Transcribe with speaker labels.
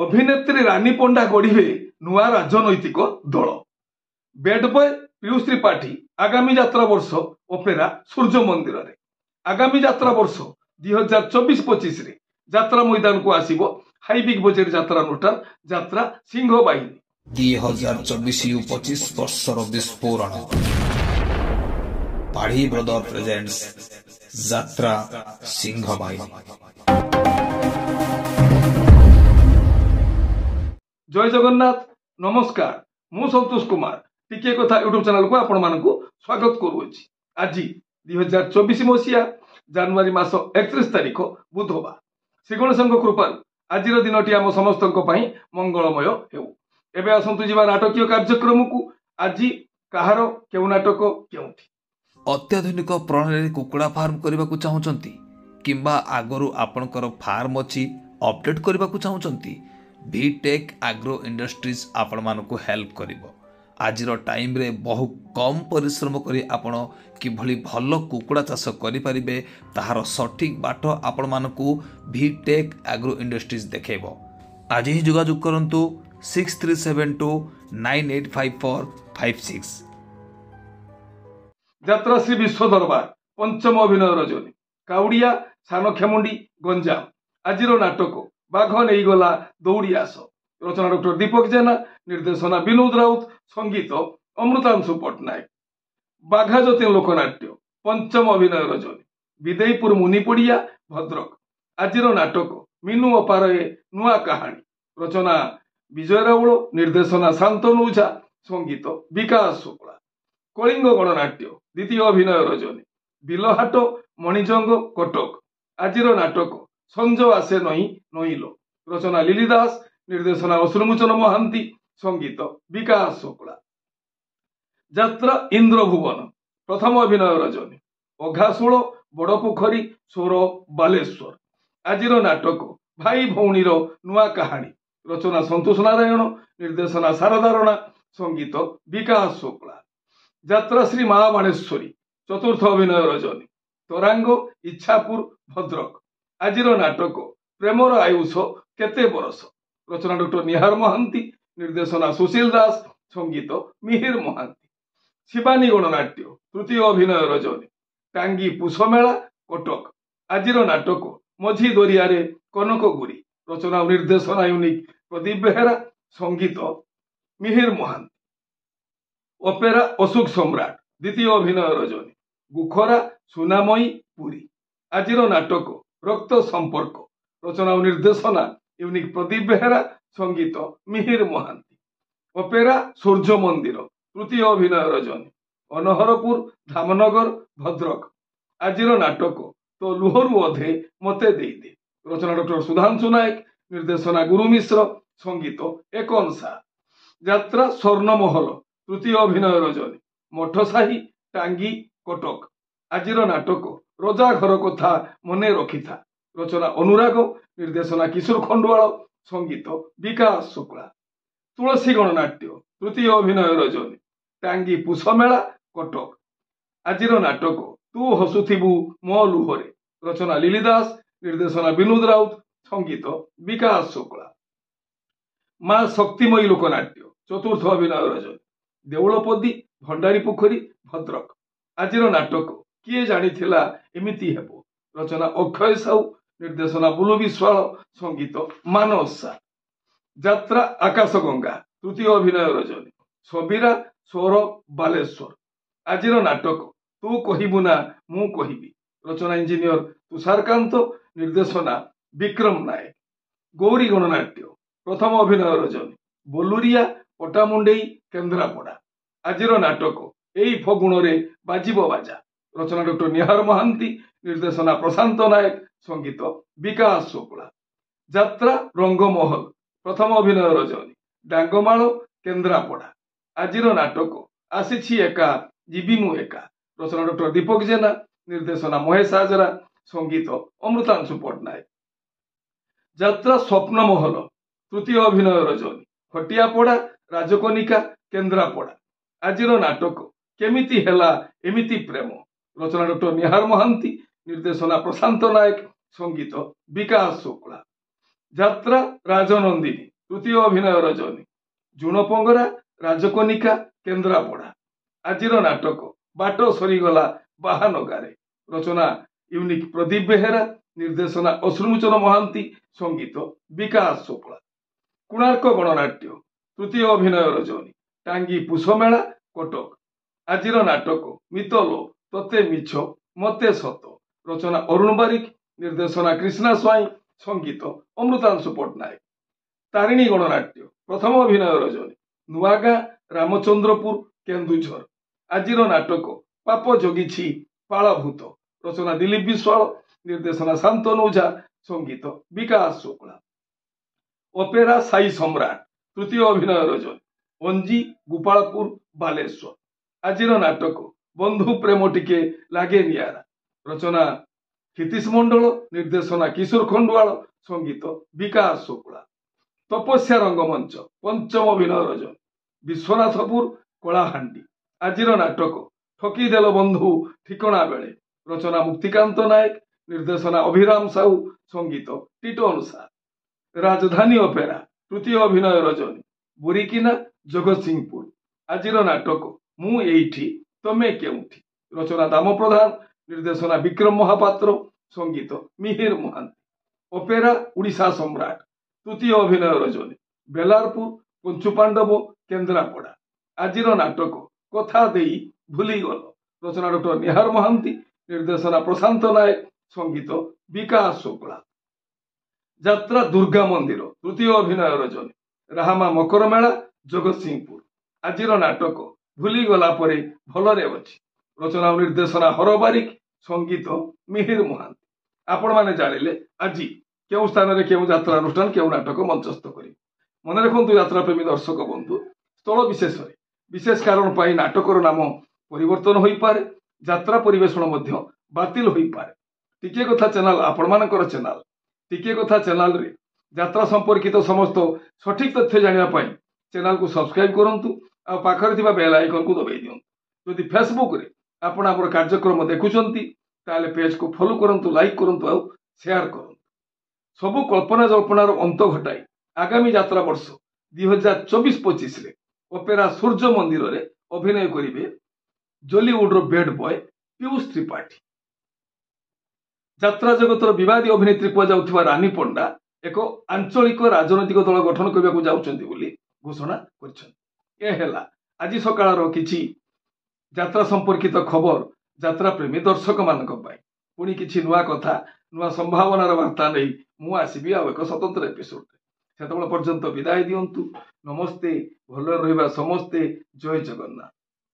Speaker 1: अभिनेत्री रानी पंडा गढ़े नुआ राजनैतिक दल। बेड बॉय पीयूष त्रिपाठी आगामी यात्रा वर्ष ओपेरा सूर्य मंदिर रे आगामी यात्रा वर्ष 2024-25 रे यात्रा मैदान को आसीबो हाई बिग बजेट यात्रा अनुष्ठान यात्रा सिंह बाहिनी
Speaker 2: 2024-25 वर्षर विस्फोरण पाढ़ी ब्रदर प्रेजेंट्स यात्रा सिंह बाहिनी।
Speaker 1: जय जगन्नाथ नमस्कार मु संतोष कुमार टिके कथा यूट्यूब चैनल को आपण मानकु स्वागत करूछि। आज 2024 मसीहा जनवरी मास 31 तारिख बुधवार श्री गणेशଙ୍କ कृपार आज दिनटी आम समस्तक पई मंगलमय हेउ। एबे आसंतु जीवा नाटकीय कार्यक्रम को आज कहार केउ नाटक केउठी
Speaker 2: अत्याधुनिक प्रणाली कुकुड़ा फार्म करने को चाहूँगी किंबा आगरू आपणकर फार्म अच्छी अपडेट करने को चाहूँगी भिटेक एग्रो इंडस्ट्रीज आपण मानकु हेल्प करिवो। आजिर टाइम रे बहु कम परिश्रम करी आपण किभली भल कुकुड़ा चाष करि परिबे ताहार सठिक बाट आपण मानकु भिटेक एग्रो इंडस्ट्रीज देखेबो। आज ही जोगाजोग करंतु 6372 985456।
Speaker 1: यात्रा श्री विश्व दरबार पंचम अभिनय रजनी काउड़िया सानखेमुंडी गंजाम आजिर नाटक बाघ नहीं गला दौड़ी आस रचना डॉक्टर दीपक जेना निर्देशना विनोद राउत संगीत अमृतांशु पट्टनायक बाघा जतीन लोकनाट्य पंचम अभिनय रजनी विदेयपुर मुनिपड़िया भद्रक आजिर नाटक मीनू अपारे नुआ कहानी रचना विजय राउल निर्देशना शांतनु ओझा संगीत विकास शुक्ला कलिंग गणनाट्य द्वितीय अभिनय रजनी बिलहाट मणिजंग कटक आजिर नाटक संज आसे नई नईलो रचना लिली दास निर्देशना अश्रुमोचन महांती संगीत विकास शुक्ला यात्रा इंद्रभुवन प्रथम अभिनय रजनी अघाशूल बड़पोखरी सोर बालेश्वर आजिर नाटक भाई भौणीर नुआ कहानी रचना संतोष नारायण निर्देशना शारदा राणा संगीत विकास शुक्ला यात्रा श्री महाबाणेश्वरी चतुर्थ अभिनय रजनी तरांग इच्छापुर भद्रक आजिर नाटक प्रेमर आयुष केते बरस रचना डॉक्टर निहार महांती निर्देशना सुशील दास संगीत मिहिर महांती शिवानी गणनाट्य तृतीय अभिनय रजनी टांगी पुषमेला कटक आजिर नाटक मझी दरियारे कनकगुरी रचना निर्देशना यूनिक प्रदीप बेहेरा संगीत मिहिर महांती ओपेरा अशोक सम्राट द्वितीय अभिनय रजनी गुखरा सुनामयी पुरी आजिर नाटक रक्त संपर्क रचना और निर्देशना यूनिक प्रदीप बेहेरा संगीत मिहिर महांती ओपेरा सूर्य मंदिर तृतीय अभिनय रजनी अनहरपुर धामनगर भद्रक आजिर नाटक तो लुहरु अधे मते दे दे रचना डॉक्टर सुधांशु नायक निर्देशना गुरु मिश्र संगीत एकनसा यात्रा स्वर्णमहल तृतीय अभिनय रजनी मठसाही टांगी कटक आजिर नाटक रजा घर कथा मने रखिथा रचना अनुराग निर्देशना किशोर खंडवाल संगीत विकास शुक्ला तुलसी गणनाट्य तृतीय अभिनय रजनी टांगी पुषमेला कटक आजिर नाटक तू हसुथिबु मो लुहरे रचना लिली दास निर्देशना विनोद राउत संगीत विकास शुक्ला मां शक्तिमयी लोकनाट्य चतुर्थ अभिनय रजनी देउलपदी भंडारी पोखरी भद्रक आजिर नाटक किए जानिथिला एमिति हेबो रचना अक्षय साहू निर्देशना बुलु विश्वाल संगीत मानसा यात्रा आकाश गंगा तृतीय अभिनय रजनी सबीरा सोर बालेश्वर आजिर नाटक तू कहिबु ना मु कहिबी रचना इंजीनियर तुषारकांत निर्देशना विक्रम नायक गौरी गणनाट्य प्रथम अभिनय रजनी बोलुरिया पटामुंडेई केन्द्रापड़ा आजिर नाटक एई फगुण रे बाजिब बाजा रचना डॉक्टर निहार महांती निर्देशना प्रशांत नायक संगीत विकास शुक्ला यात्रा रंगमहल प्रथम अभिनय रजनी डांगमाल केन्द्रापड़ा आजिर नाटक आसीछि एका जीवी मु एका रचना डॉक्टर दीपक जेना निर्देशना महेश हाजरा संगीत अमृतांशु पट्टनायक यात्रा स्वप्नमहल तृतीय अभिनय रजनी हटियापड़ा राजकनिका केन्द्रापड़ा आजिर नाटक केमिति हेला एमिति प्रेम रचना डॉक्टर निहार महांती निर्देशना प्रशांत नायक संगीत विकास शुक्ला यात्रा राजनंदिनी ତୃତୀୟ ଅଭିନୟ ରଜନୀ ଜୁଣପଙ୍ଗରା ରାଜକନିକା କେନ୍ଦ୍ରାପଡ଼ା। ଆଜିର ନାଟକ ବାଟ ସରିଗଲା ବାହାନଗାରେ। ରଚନା ୟୁନିକ୍ ପ୍ରଦୀପ ବେହେରା, ନିର୍ଦ୍ଦେଶନା ଅଶ୍ରୁମୋଚନ ମହାନ୍ତି, ସଙ୍ଗୀତ ବିକାଶ ଚୋପଡ଼ା। କୋଣାର୍କ ଗଣନାଟ୍ୟ ତୃତୀୟ ଅଭିନୟ ରଜନୀ ଟାଙ୍ଗୀ ପୁଷମେଳା କଟକ। ଆଜିର ନାଟକ ମିତଲ ତତେ ମିଛ ମତେ ସତ। ରଚନା ଅରୁଣ ବାରିକ, ନିର୍ଦ୍ଦେଶନା କୃଷ୍ଣା ସ୍ୱାଇଁ, ସଙ୍ଗୀତ ଅମୃତାଂଶୁ ପଟ୍ଟନାୟକ। ତାରିଣୀ ଗଣନାଟ୍ୟ ପ୍ରଥମ ଅଭିନୟ ରଜନୀ ନୂଆଗାଁ ରାମଚନ୍ଦ୍ରପୁର କେନ୍ଦୁଝର। ଆଜିର ନାଟକ ପାପ ଜଗିଛି ପାଳଭୂତ। ରଚନା ଦିଲ୍ଲୀପ ବିଶ୍ୱାଳ, ନିର୍ଦ୍ଦେଶନା ଶାନ୍ତନୁ ଓଝା, ସଙ୍ଗୀତ ବିକାଶ ଚୋପଡ଼ା। ଅପେରା ସାଇ ସମ୍ରାଟ ତୃତୀୟ ଅଭିନୟ ରଜନୀ ଅଞ୍ଜି ଗୋପାଳପୁର ବାଲେଶ୍ୱର। ଆଜିର ନାଟକ ବନ୍ଧୁ ପ୍ରେମ ଟିକେ ଲାଗେ ନିଆରା। ରଚନା କ୍ଷିତୀଶ ମଣ୍ଡଳ, ନିର୍ଦ୍ଦେଶନା କିଶୋର ଖଣ୍ଡୁଆଳ, ସଙ୍ଗୀତ ବିକାଶ ଚୋପଡ଼ା। ତପସ୍ୟା ରଙ୍ଗମଞ୍ଚ ପଞ୍ଚମ ଅଭିନୟ ରଜନୀ ବିଶ୍ୱନାଥପୁର କଳାହାଣ୍ଡି। ଆଜିର ନାଟକ ଠକିଦେଲ ବନ୍ଧୁ ଠିକଣା ବେଳେ। ରଚନା ମୁକ୍ତିକାନ୍ତ ନାୟକ, ନିର୍ଦ୍ଦେଶନା ଅଭିରାମ ସାହୁ, ସଙ୍ଗୀତ ଟିଟୋ ଅନୁସାର। ରାଜଧାନୀ ଅପେରା ତୃତୀୟ ଅଭିନୟ ରଜନୀ ବୋରିକିନା ଜଗତସିଂହପୁର। ଆଜିର ନାଟକ ମୁଁ ଏଇଠି ତମେ କେଉଁଠି। ରଚନା ଦାମ ପ୍ରଧାନ, ନିର୍ଦ୍ଦେଶନା ବିକ୍ରମ ମହାପାତ୍ର, ସଙ୍ଗୀତ ମିହିର ମହାନ୍ତି। ଅପେରା ଓଡ଼ିଶା ସମ୍ରାଟ ତୃତୀୟ ଅଭିନୟ ରଜନୀ ବେଲାରପୁର ପଞ୍ଚୁପାଣ୍ଡବ କେନ୍ଦ୍ରାପଡ଼ା। ଆଜିର ନାଟକ କଥା ଦେଇ ଭୁଲିଗଲ। ରଚନା ଡକ୍ଟର ନିହାର ମହାନ୍ତି, ନିର୍ଦ୍ଦେଶନା ପ୍ରଶାନ୍ତ ନାୟକ, ସଙ୍ଗୀତ ବିକାଶ ଚୋପଡ଼ା। ଯାତ୍ରା ଦୁର୍ଗା ମନ୍ଦିର ତୃତୀୟ ଅଭିନୟ ରଜନୀ ରାହାମା ମକର ମେଳା ଜଗତସିଂହପୁର। ଆଜିର ନାଟକ ଭୁଲିଗଲା ପରେ ଭଲରେ ଅଛି। ରଚନା ଓ ନିର୍ଦ୍ଦେଶନା ହର ବାରିକ, ସଙ୍ଗୀତ ମିହିର ମହାନ୍ତି। ଆପଣମାନେ ଜାଣିଲେ ଆଜି କେଉଁ ସ୍ଥାନରେ କେଉଁ ଯାତ୍ରାନୁଷ୍ଠାନ କେଉଁ ନାଟକ ମଞ୍ଚସ୍ଥ କରିବ। ମନେ ରଖନ୍ତୁ ଯାତ୍ରାପ୍ରେମୀ ଦର୍ଶକ ବନ୍ଧୁ, ସ୍ଥଳ ବିଶେଷରେ ବିଶେଷ କାରଣ ପାଇଁ ନାଟକର ନାମ ପରିବର୍ତ୍ତନ ହୋଇପାରେ, ଯାତ୍ରା ପରିବେଷଣ ମଧ୍ୟ ବାତିଲ ହୋଇପାରେ। ଟିକିଏ କଥା ଚ୍ୟାନେଲ ଆପଣମାନଙ୍କର ଚ୍ୟାନେଲ। ଟିକିଏ କଥା ଚ୍ୟାନେଲରେ ଯାତ୍ରା ସମ୍ପର୍କିତ ସମସ୍ତ ସଠିକ ତଥ୍ୟ ଜାଣିବା ପାଇଁ ଚ୍ୟାନେଲକୁ ସବସ୍କ୍ରାଇବ କରନ୍ତୁ ଆଉ ପାଖରେ ଥିବା ବେଲ୍ ଆଇକନକୁ ଦବାଇ ଦିଅନ୍ତୁ। ଯଦି ଫେସବୁକରେ ଆପଣ ଆମର କାର୍ଯ୍ୟକ୍ରମ ଦେଖୁଛନ୍ତି ତାହେଲେ ପେଜକୁ ଫଲୋ କରନ୍ତୁ, ଲାଇକ୍ କରନ୍ତୁ ଆଉ ସେୟାର କରନ୍ତୁ। ସବୁ କଳ୍ପନା ଜଳ୍ପନାର ଅନ୍ତ ଘଟାଇ ଆଗାମୀ ଯାତ୍ରା ବର୍ଷ 2024-25ରେ ଅପେରା ସୂର୍ଯ୍ୟ ମନ୍ଦିରରେ ଅଭିନୟ କରିବେ ଜଲିଉଡର ବେଡ୍ ବୟ ପିୟୁଷ ତ୍ରିପାଠୀ। ଯାତ୍ରା ଜଗତର ବିବାଦୀ ଅଭିନେତ୍ରୀ କୁହାଯାଉଥିବା ରାନୀ ପଣ୍ଡା ଏକ ଆଞ୍ଚଳିକ ରାଜନୈତିକ ଦଳ ଗଠନ କରିବାକୁ ଯାଉଛନ୍ତି ବୋଲି ଘୋଷଣା କରିଛନ୍ତି। ଏ ହେଲା ଆଜି ସକାଳର କିଛି ଯାତ୍ରା ସମ୍ପର୍କିତ ଖବର ଯାତ୍ରା ପ୍ରେମୀ ଦର୍ଶକ ମାନଙ୍କ ପାଇଁ। ପୁଣି କିଛି ନୂଆ କଥା, ନୂଆ ସମ୍ଭାବନାର ବାର୍ତ୍ତା ନେଇ ମୁଁ ଆସିବି ଆଉ ଏକ ସ୍ୱତନ୍ତ୍ର ଏପିସୋଡରେ। ସେତେବେଳେ ପର୍ଯ୍ୟନ୍ତ ବିଦାୟ ଦିଅନ୍ତୁ। ନମସ୍ତେ, ଭଲରେ ରହିବା ସମସ୍ତେ। ଜୟ ଜଗନ୍ନାଥ।